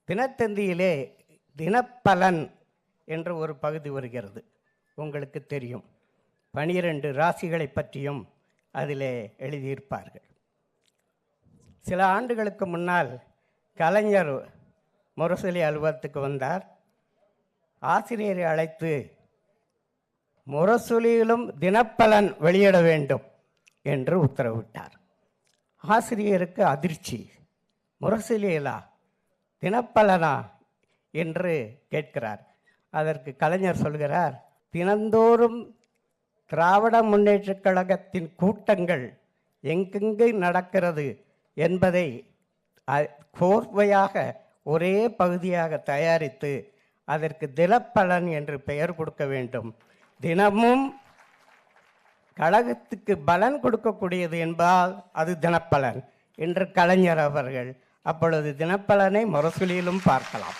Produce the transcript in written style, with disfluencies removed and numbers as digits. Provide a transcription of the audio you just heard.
தினத்தந்தியிலே தினப்பலன் என்ற ஒரு பகுதி வருகிறது, உங்களுக்கு தெரியும். 12 ராசிகளை பற்றியும் அதிலே எழுதியிருப்பார்கள். சில ஆண்டுகளுக்கு முன்னால் கலைஞர் முரசொலி அலுவலகத்துக்கு வந்தார். ஆசிரியரை அழைத்து முரசொலியிலும் தினப்பலன் வெளியிட வேண்டும் என்று உத்தரவிட்டார். ஆசிரியருக்கு அதிர்ச்சி. முரசொலியிலா, தினப்பலனா என்று கேட்கிறார். அதற்கு கலைஞர் சொல்கிறார், தினந்தோறும் திராவிட முன்னேற்றக் கழகத்தின் கூட்டங்கள் எங்கெங்கு நடக்கிறது என்பதை கோர்வையாக ஒரே பகுதியாக தயாரித்து அதற்கு தினப்பலன் என்று பெயர் கொடுக்க வேண்டும். தினமும் கழகத்துக்கு பலன் கொடுக்கக்கூடியது என்பதால் அது தினப்பலன் என்று கலைஞர் அவர்கள் அப்பொழுது தினப்பலனை முரசொலியிலும் பார்க்கலாம்.